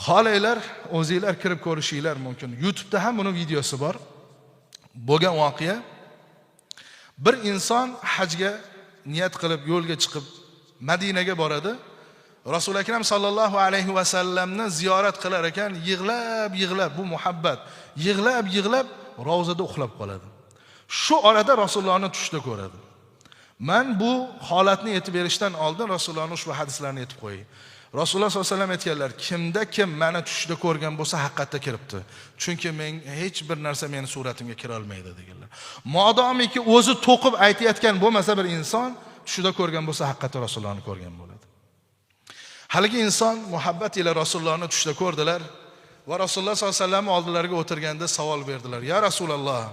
Xohlaylar, o'zingizlar kirib ko'rishinglar mumkin. YouTube'da ham buni videosi bor. Bo'lgan voqea. Bir inson hajga niyat qilib yo'lga chiqib Madinaga boradi. Rasul akram sallallohu alayhi va sallamni ziyorat qilar ekan, yig'lab bu muhabbat. Yig'lab ravzada uxlab qoladi. Shu orada Rasulullohni tushda ko'radi. Men bu holatni yetib berishdan oldin Rasulullohning ushbu hadislarini aytib qo'yay. Rasululloh sollallohu alayhi vasallam aytganlar, kim meni tushda ko'rgan bo'lsa haqiqatda kiribdi. Chunki men hech bir narsa meni suratimga kira olmaydi deganlar. Modomiki o'zi to'qib aytayotgan bo'lmasa bir inson tushda ko'rgan bo'lsa haqiqatda Rasulullohni ko'rgan bo'ladi. Haligi inson muhabbat ila Rasulullohni tushda ko'rdilar va Rasululloh sollallohu alayhi vasallam oldilariga o'tirganda savol berdilar. Ya Rasululloh,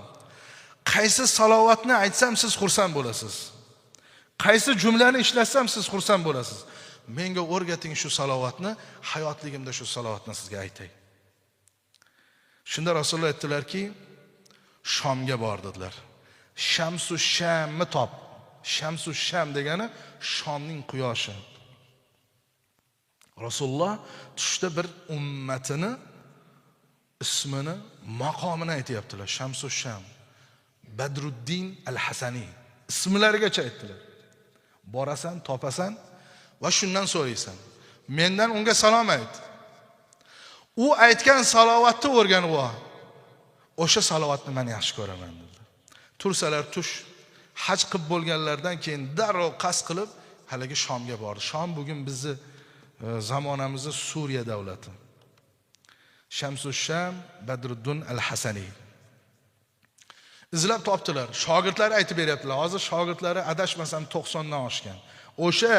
qaysi salovatni aytsam siz xursand bo'lasiz? Qaysi jumlani ishlatsam siz xursand bo'lasiz? Menga o'rgating shu salovatni, hayotligimda shu salovatni sizga aytay. Shunda Rasululloh aytdilarki, Shomga bor dedilar. Shamsu Shamni top. Shamsu Sham degani Shomning quyoshi. Rasululloh tushda bir ummatini ismini, maqomini aytayaptilar. Shamsu Sham, Badruddin al-Hasani ismlarigacha aytdilar. Borasan, topasan va shundan so'raysan. Mendan unga salom ayt. U aytgan salovatni o'rganib ol. O'sha salovatni men yaxshi ko'raman dedilar. Tursalar tush, haj qilib bo'lganlardan keyin darrov qasd qilib haligi Shomga bordi. Shom bugun bizni zamonamizda Suriya davlati. Shamsu Sham Badruddin al-Hasani. Izlab topdilar. Shogirdlari aytib beryaptilar. Hozir shogirdlari adashmasam 90 dan oshgan. O'sha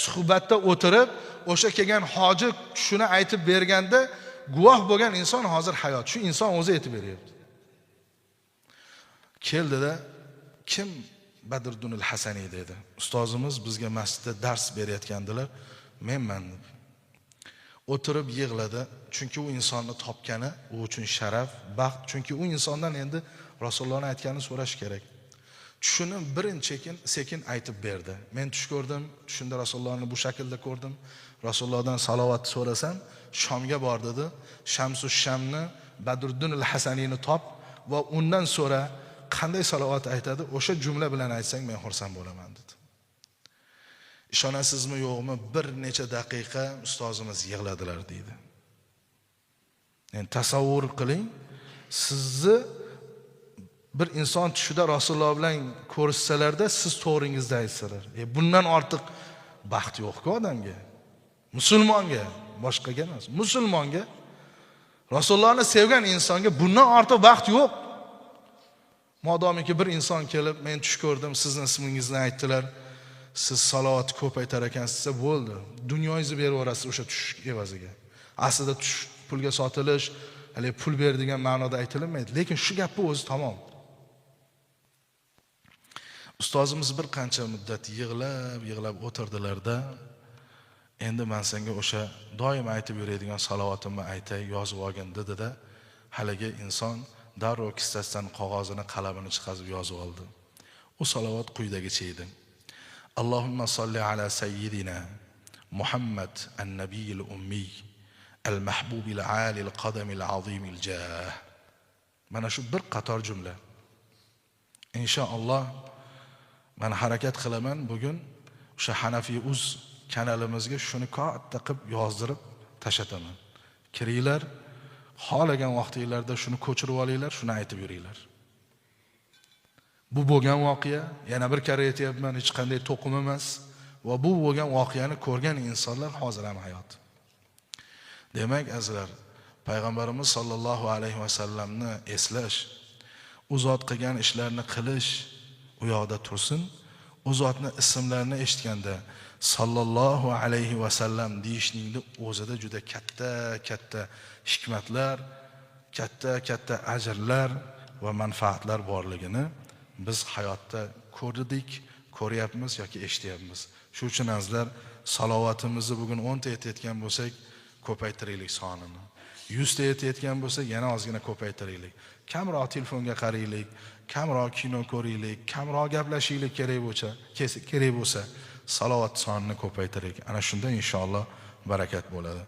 suhbatda o'tirib, o'sha kelgan hoji shuni aytib berganda guvoh bo'lgan inson hozir hayot. Shu inson o'zi aytib beryapti. Keldida, kim Badruddin al-Hasani dedi. Ustozimiz bizga masjidda dars berayotgandilar. Menman. O'tirib yig'ladi. Chunki u insonni topgani u uchun sharaf, baxt. Chunki u insondan endi Rasulullohning aytganini so'rash kerak. Shuni sekin aytib berdi. Men tush ko'rdim, shunda Rasulullohni bu shaklda ko'rdim. Rasulullohdan salovat so'rasam, Shomga bor dedi. Shamsu Shamni, Badruddin al-Hasanini top va undan so'ra qanday salovat aytadi, o'sha jumla bilan aytsang men xursand bo'laman dedi. Ishonasizmi yo'qmi, bir necha daqiqa ustozimiz yig'ladilar deydi. Endi tasavvur qiling, sizni bir inson tushida Rasululloh bilan ko'rishsalarda siz to'g'ringizda aytsalar. Bundan ortiq baxt yo'q-ku odamga. Musulmonga, boshqaga emas, musulmonga, Rasulullohni sevgan insonga bundan ortiq baxt yo'q. Modomiki bir inson kelib, men tush ko'rdim, sizning ismingizni aytdilar, siz salovat ko'paytar ekansiz, bo'ldi. Dunyoingizni berib yuborasiz o'sha tush evaziga. Aslida tush pulga sotilish, hali pul ber degan ma'noda aytilmaydi, lekin shu gapni o'zi tamom. Ustozimiz bir qancha muddat yig'lab o'tirdilarda, endi men senga o'sha doim aytib yuradigan salovatimni aytay, yozib olgin dedi-da, haligi inson darrov kissasidan qog'ozini, qalamini chiqarib yozib oldi. U salovat quyidagicha edi. Allohumma solli ala sayyidina Muhammad an-nabiyil ummi al-mahbubil alil qadamil azimil jah. Mana shu bir qator jumla. Inshaalloh men harakat qilaman bugun o'sha Hanafi Uz kanalimizga shuni katta qilib yozdirib tashataman. Kiringlar, xohlagan vaqtinglarda shuni ko'chirib olinglar, shuni aytib yuringlar. Bu bo'lgan voqea, yana bir karra aytayapman, hech qanday to'qim emas va bu bo'lgan voqeani ko'rgan insonlar hozir ham hayot. Demak, azizlar, payg'ambarimiz sollallohu alayhi va sallamni eslash, u zot qilgan ishlarni qilish u yoqda tursin. U zotni ismlarini eshitganda sallallohu alayhi va sallam deyishning o'zida juda katta hikmatlar, katta ajrlar va manfaatlar borligini biz hayotda ko'rdik, ko'ryapmiz yoki eshityapmiz. Shu uchun azizlar, salovatimizni bugun 10 ta aytayotgan bo'lsak, ko'paytiraylik sonini. 100 ta aytayotgan bo'lsak, yana ozgina ko'paytiraylik. Kamroq telefonga qaraylik, kamroq kino ko'raylik, kamroq gaplashaylik kerak bo'lsa, salovat sonini ko'paytiraylik. Ana shunda inshaalloh barakat bo'ladi.